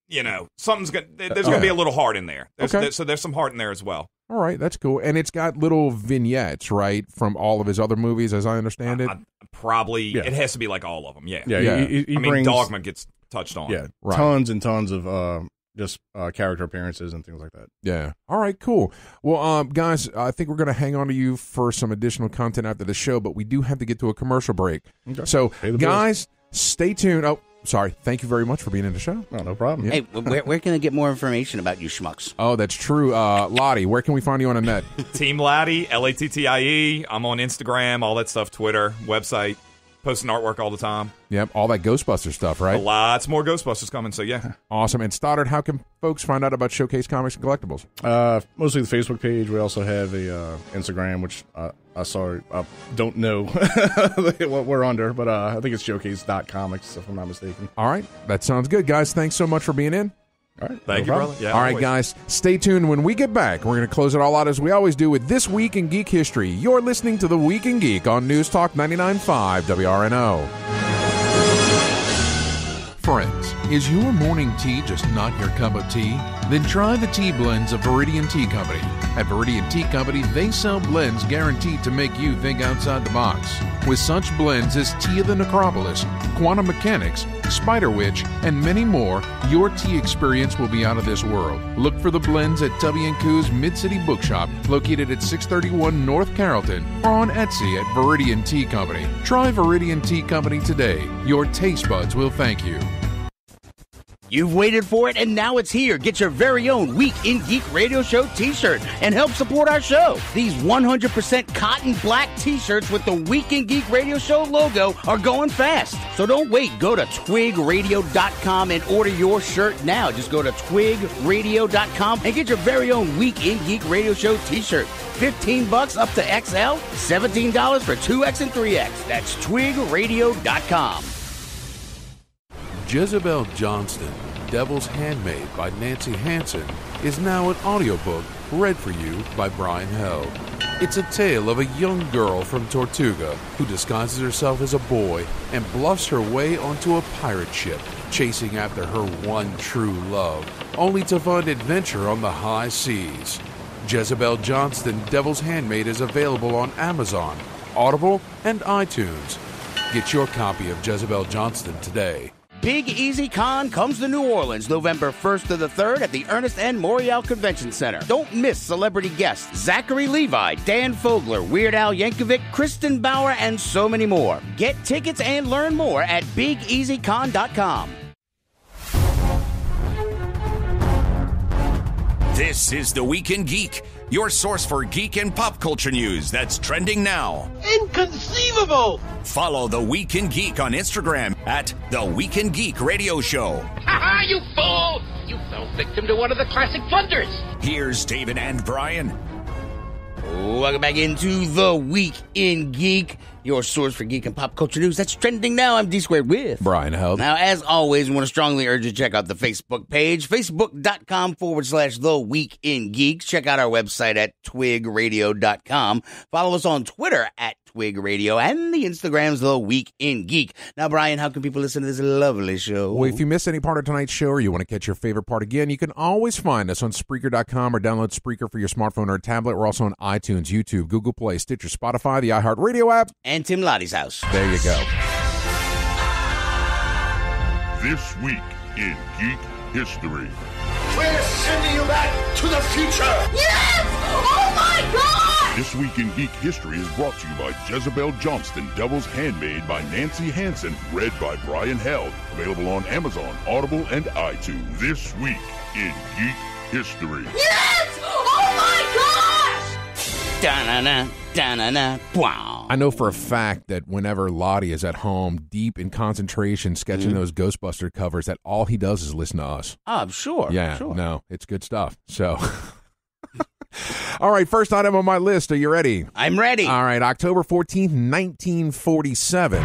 there's going to be a little heart in there. So there's some heart in there as well. All right, that's cool. And it's got little vignettes, right, from all of his other movies, as I understand it? It has to be all of them, yeah. Yeah. He brings, Dogma gets touched on. Yeah, right. Tons and tons of just character appearances and things like that. Yeah. All right, cool. Well, guys, I think we're going to hang on to you for some additional content after the show, but we do have to get to a commercial break. Okay. So, guys, stay tuned. Oh, sorry. Thank you very much for being in the show. Oh, no problem. Hey, where can I get more information about you schmucks? Oh, that's true. Lattie, where can we find you on the net? Team Lattie, Lattie. I'm on Instagram, all that stuff, Twitter, website. Posting artwork all the time. Yep, all that Ghostbusters stuff, right? Lots more Ghostbusters coming, so yeah. Awesome. And Stoddard, how can folks find out about Showcase Comics and Collectibles? Mostly the Facebook page. We also have a Instagram, which I don't know what we're under, but I think it's showcase.comics, if I'm not mistaken. All right. That sounds good, guys. Thanks so much for being in. All right. Thank you, brother. Yeah, all right, guys. Stay tuned. When we get back, we're going to close it all out as we always do with This Week in Geek History. You're listening to The Week in Geek on News Talk 99.5 WRNO. Friends, is your morning tea just not your cup of tea? Then try the tea blends of Viridian Tea Company. At Viridian Tea Company, they sell blends guaranteed to make you think outside the box. With such blends as Tea of the Necropolis, Quantum Mechanics, Spider Witch, and many more, your tea experience will be out of this world. Look for the blends at Tubby & Coo's Mid-City Bookshop, located at 631 North Carrollton, or on Etsy at Viridian Tea Company. Try Viridian Tea Company today. Your taste buds will thank you. You've waited for it, and now it's here. Get your very own Week in Geek Radio Show t-shirt and help support our show. These 100% cotton black t-shirts with the Week in Geek Radio Show logo are going fast. So don't wait. Go to twigradio.com and order your shirt now. Just go to twigradio.com and get your very own Week in Geek Radio Show t-shirt. $15 up to XL, $17 for 2X and 3X. That's twigradio.com. Jezebel Johnston, Devil's Handmaid by Nancy Hansen, is now an audiobook read for you by Brian Held. It's a tale of a young girl from Tortuga who disguises herself as a boy and bluffs her way onto a pirate ship, chasing after her one true love, only to find adventure on the high seas. Jezebel Johnston, Devil's Handmaid is available on Amazon, Audible, and iTunes. Get your copy of Jezebel Johnston today. Big Easy Con comes to New Orleans November 1st to the 3rd at the Ernest N. Morial Convention Center. Don't miss celebrity guests Zachary Levi, Dan Fogler, Weird Al Yankovic, Kristen Bauer, and so many more. Get tickets and learn more at BigEasyCon.com. This is The Week in Geek, your source for geek and pop culture news that's trending now. Inconceivable! Follow The Week in Geek on Instagram at The Week in Geek Radio Show. Ha-ha, you fool! You fell victim to one of the classic blunders. Here's David and Brian. Welcome back into The Week in Geek, your source for geek and pop culture news that's trending now. I'm D-Squared with Brian Held. Now, as always, we want to strongly urge you to check out the Facebook page, facebook.com/The Week in Geek. Check out our website at twigradio.com. Follow us on Twitter at Twig Radio, and the Instagram's The Week in Geek. Now, Brian, how can people listen to this lovely show? Well, if you missed any part of tonight's show or you want to catch your favorite part again, you can always find us on Spreaker.com or download Spreaker for your smartphone or tablet. We're also on iTunes, YouTube, Google Play, Stitcher, Spotify, the iHeartRadio app, and Tim Lottie's house. There you go. This Week in Geek History. We're sending you back to the future! Yes! Oh my God! This Week in Geek History is brought to you by Jezebel Johnston, Devil's Handmaid by Nancy Hansen, read by Brian Held. Available on Amazon, Audible, and iTunes. This Week in Geek History. Yes! Oh my gosh! Da-na-na, da-na-na, wow. I know for a fact that whenever Lattie is at home, deep in concentration, sketching those Ghostbuster covers, that all he does is listen to us. Oh, I'm sure. Yeah, sure. No, it's good stuff. So, all right, first item on my list. Are you ready? I'm ready. All right, October 14th, 1947.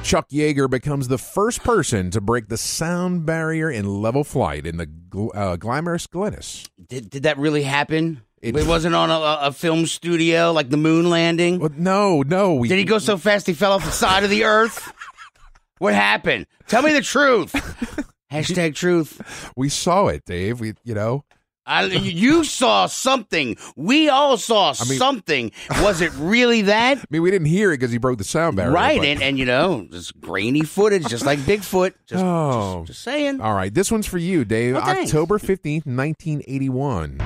Chuck Yeager becomes the first person to break the sound barrier in level flight in the glamorous Glennis. Did that really happen? It wasn't on a film studio like the moon landing? Well, no. Did he go so fast he fell off the side of the earth? What happened? Tell me the truth. Hashtag truth. We saw it, Dave. You saw something. We all saw something. Was it really that? I mean, we didn't hear it because he broke the sound barrier. Right, and just grainy footage, just like Bigfoot. Just saying. All right, this one's for you, Dave. October 15th, 1981.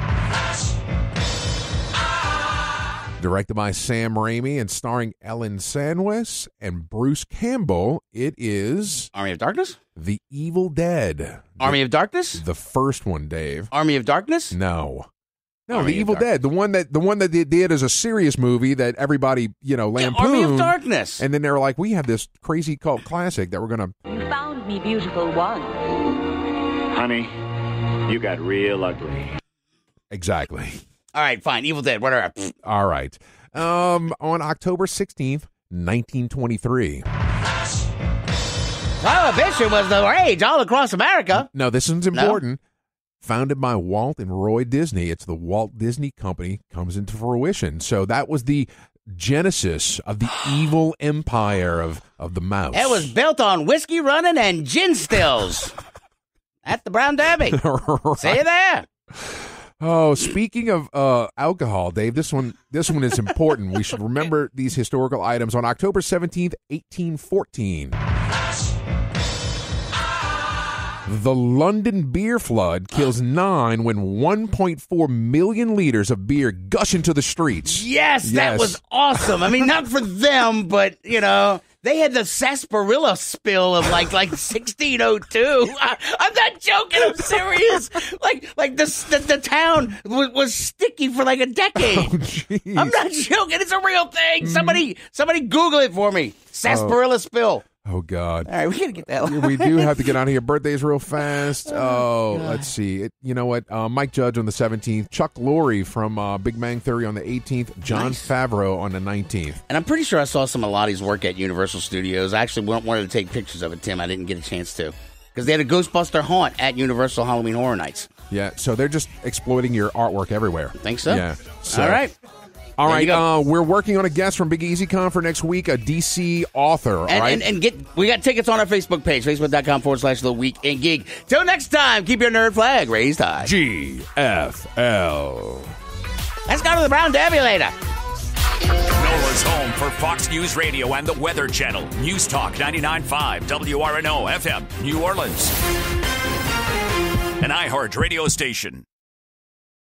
Directed by Sam Raimi and starring Ellen Sandwich and Bruce Campbell, it is... Army of Darkness? The Evil Dead. Army of Darkness? The first one, Dave. Army of Darkness? No, Army The Evil Dead. The one that they did as a serious movie that everybody, lampooned. Army of Darkness. And then they were like, we have this crazy cult classic that we're going to... You found me beautiful one. Honey, you got real ugly. Exactly. All right, fine. Evil Dead, whatever. All right. On October 16th, 1923. Prohibition was the rage all across America. No, this one's important. No? Founded by Walt and Roy Disney, it's the Walt Disney Company comes into fruition. So that was the genesis of the evil empire of the mouse. It was built on whiskey running and gin stills at the Brown Derby. Right. See you there. Oh, speaking of alcohol, Dave, this one is important. We should remember these historical items. On October 17th, 1814, the London beer flood kills 9 when 1.4 million liters of beer gush into the streets. Yes, that was awesome. I mean, not for them, but, They had the sarsaparilla spill of like 1602. I'm not joking. I'm serious. Like the town was sticky for like a decade. Oh, I'm not joking. It's a real thing. Somebody Google it for me. Sarsaparilla spill. Oh, God. All right, we got to get that one. We do have to get out of here. Birthdays real fast. Let's see. You know what? Mike Judge on the 17th. Chuck Lorre from Big Bang Theory on the 18th. John Favreau on the 19th. And I'm pretty sure I saw some of Lottie's work at Universal Studios. I actually wanted to take pictures of it, Tim. I didn't get a chance to. Because they had a Ghostbuster haunt at Universal Halloween Horror Nights. Yeah, so they're just exploiting your artwork everywhere. I think so. Yeah. So. All right. All right, we're working on a guest from Big EasyCon for next week, a DC author, right? And we got tickets on our Facebook page, facebook.com/The Week in Geek. Till next time, keep your nerd flag raised high. GFL. Let's go to the Brown Derby later. NOLA's home for Fox News Radio and the Weather Channel. News Talk 99.5 WRNO FM, New Orleans. An iHeart radio station.